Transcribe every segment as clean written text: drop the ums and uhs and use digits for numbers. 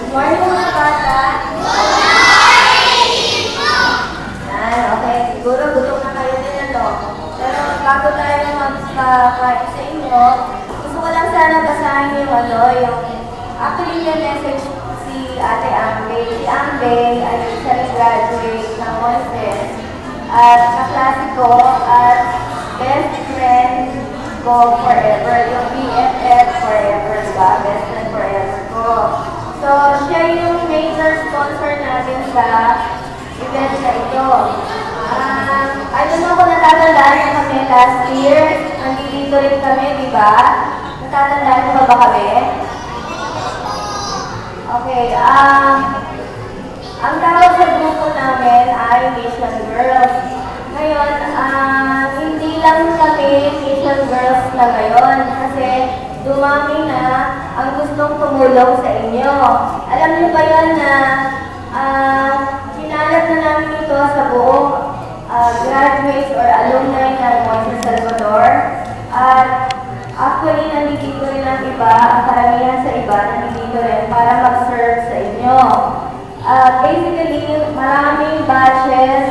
Morning mga bata. Yan, okay. Siguro gutom na kayo din ano. Pero bago tayo magpakain sa inyo, gusto ko lang sana basahin yung yung actually yung message si Ate Ambe. Si Ambe ay isang graduate ng Moises at kaklase ko at best friend ko forever. Yung BFF forever, diba? Best friend forever ko. So, siya yung major sponsor natin sa event na ito. I don't know kung natatandaan niyo kami last year. Nandito rin kami, di ba? Natatandaan niyo ba kami? Okay, ang tawag sa grupo namin ay Mission Girls. Ngayon, hindi lang kami Mission Girls na ngayon kasi dumami na ang gustong tumulong sa inyo. Alam niyo ba yan na kinalat na namin ito sa buong graduates or alumni ng Moises Salvador. At actually, nandito rin ang iba, ang karamihan sa iba, nandito rin para mag-serve sa inyo. Basically, maraming batches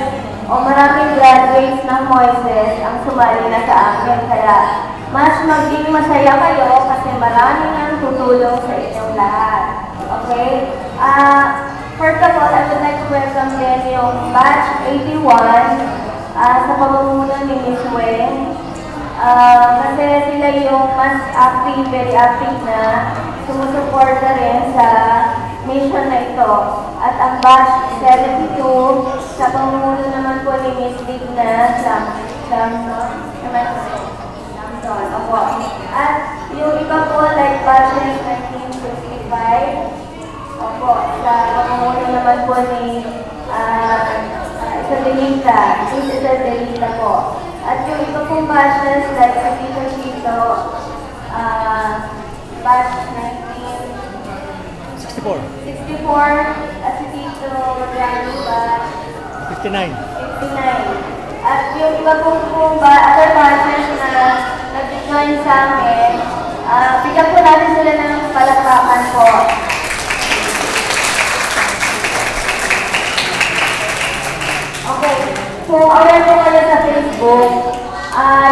o maraming graduates ng Moises ang sumali na sa amin. Kaya, mas maging masaya kayo kasi maraming ang tutulong sa inyong lahat. Okay? First of all, I would like to welcome din yung batch 81 sa pamumuno ni Miss Wen. Kasi sila yung mas active, very active na sumusuporta rin sa mission na ito. At ang batch 72 sa pamumuno naman po ni Miss Digna At yung iba po like batches 1965, opo, sa pamumuno naman po ni Isa Delita po. At yung iba pong batches like Tito, batch 64 at si Tito Magdano batch 59. At yung iba pong other batches na nag-join sa amin, bigyan po natin sila ng palakpakan po. Okay, kung aware po kayo sa Facebook,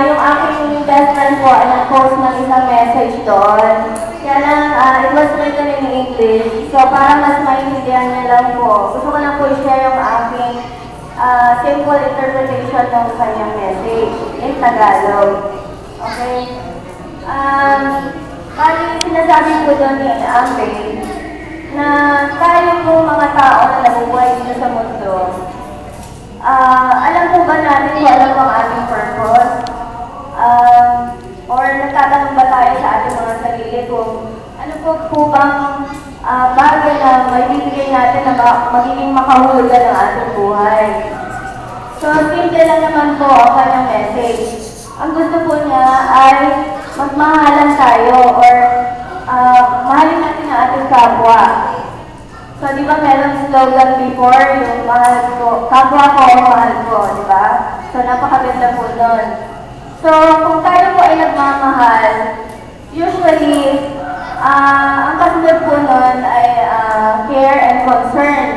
yung aking best friend po ay nag-post ng isang message doon. Kaya lang, it was written in English, so para mas maintindihan niya lang po, gusto ko lang po i-share yung aking simple interpretation ng kanyang message in Tagalog. Okay? Bali, sinasabi po doon ni Ambe na tayo po mga tao na nabubuhay dito sa mundo, alam po ba natin kung alam po ang ating purpose? Or nagtatanong ba tayo sa ating mga sarili kung ano po bang bagay na maibibigay natin na magiging makahulugan ng ating buhay? So, simple lang naman po ang kanyang message. Ang gusto po niya ay magmahalan tayo or mahalin natin ang ating kapwa. So, di ba meron slogan before, yung mahal ko, kapwa ko, mahal ko, di ba? So, napakaganda po nun. So, kung tayo po ay nagmamahal, usually, ang kasunod po nun ay care and concern.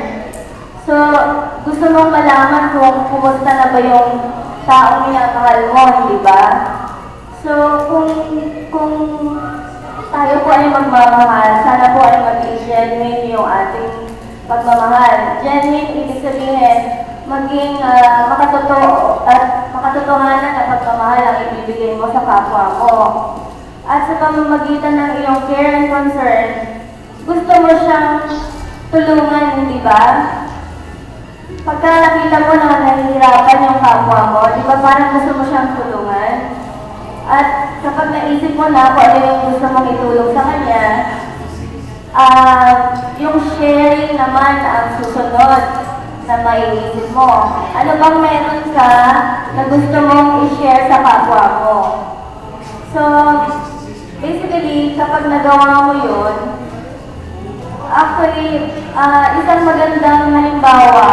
So, gusto mong malaman kung kumusta na ba yung taong minamahal mo, di ba? So, kung tayo po ay magmamahal, sana po ay maging genuine yung ating pagmamahal. Genuine, ibig sabihin, maging makatotohanan na pagmamahal ang ibibigay mo sa kapwa mo. At sa pamamagitan ng iyong care and concern, gusto mo siyang tulungan, di ba? Pagka nakita mo na nahihirapan yung kapwa mo, di ba parang gusto mo siyang tulungan? At kapag naisip mo na kung ano yung gusto mong itulong sa kanya, yung sharing naman ang susunod na maiisip mo. Ano bang meron ka na gusto mong i-share sa kapwa mo? So, basically, kapag nagawa mo yun, actually, isang magandang halimbawa,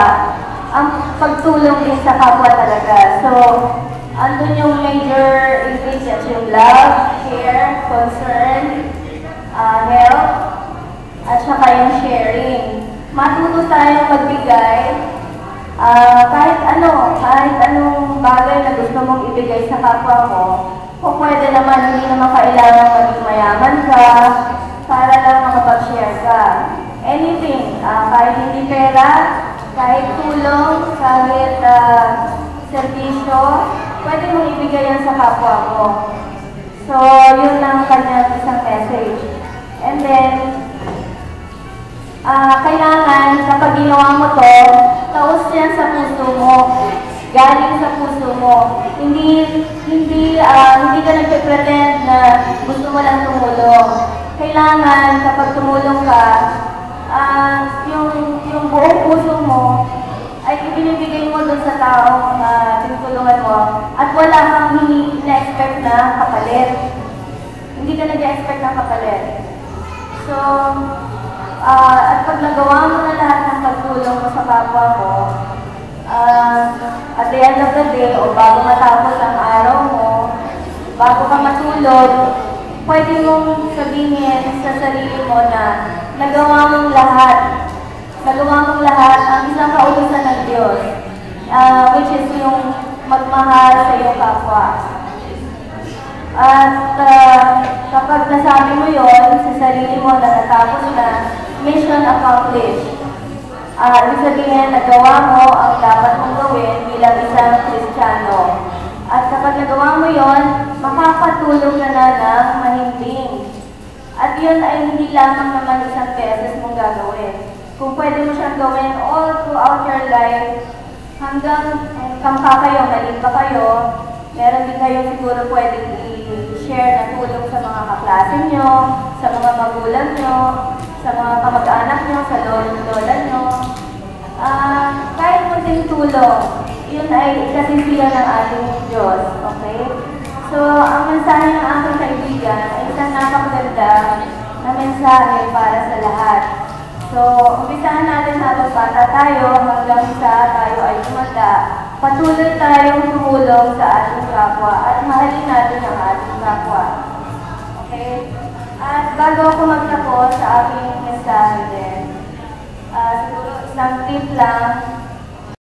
ang pagtulong din sa kapwa talaga. So, andun yung major ingredients, yung love, care, concern, help, at saka yung sharing. Matuto tayong magbigay kahit anong bagay na gusto mong ibigay sa kapwa mo. Kung pwede naman, hindi naman kailangan maging mayaman ka para lang makapag-share ka. Anything, kahit hindi pera, kahit tulong, kahit servisyo, pwede mong ibigay yan sa kapwa mo. So, yun ang kanyang isang message. And then, kailangan kapag ginawa mo to, taos yan sa puso mo. Galing sa puso mo. Hindi ka nagpe-pretend na gusto mo lang tumulong. Kailangan kapag tumulong ka, yung buong puso mo ay ibinibigay mo dun sa taong tinutulungan mo at wala kang na-expect na kapalit. Hindi ka nag-expect na kapalit. So, at pag nagawa mo na lahat ng pagtulong mo sa kapwa mo, at the end of the day, o bago matapos ang araw mo, bago ka matulog, pwede mong sabihin sa sarili mo na nagawa mong lahat. Nagawa mong lahat ang isang kautusan ng Diyos, which is yung magmahal sa iyong kapwa. At kapag nasabi mo yon sa sarili mo na natapos na, mission accomplished. Ibig sabihin, nagawa mo ang dapat mong gawin bilang isang Kristiyano. At kapag nagawa mo yon, makakatulong ka na ng mahimbing. At yun ay hindi lamang naman isang beses mong gagawin. Kung pwede mo siyang gawin all throughout your life, hanggang kamka kayo, maliit pa kayo, meron din kayo siguro pwedeng i-share na tulong sa mga kaklase nyo, sa mga magulang nyo, sa mga kamag-anak nyo, sa lola nyo. Kahit munting tulong, yun ay ikasisiya ng ating Diyos, okay? So, ang mensahe ng aking kaibigan ay isang napakaganda na mensahe para sa lahat. So, umpisahan natin habang bata tayo hanggang sa tayo ay tumanda. Patuloy tayong tumulong sa ating kapwa at mahalin natin ang ating kapwa. Okay? At bago ako magtapos sa aking mensahe din, siguro isang tip lang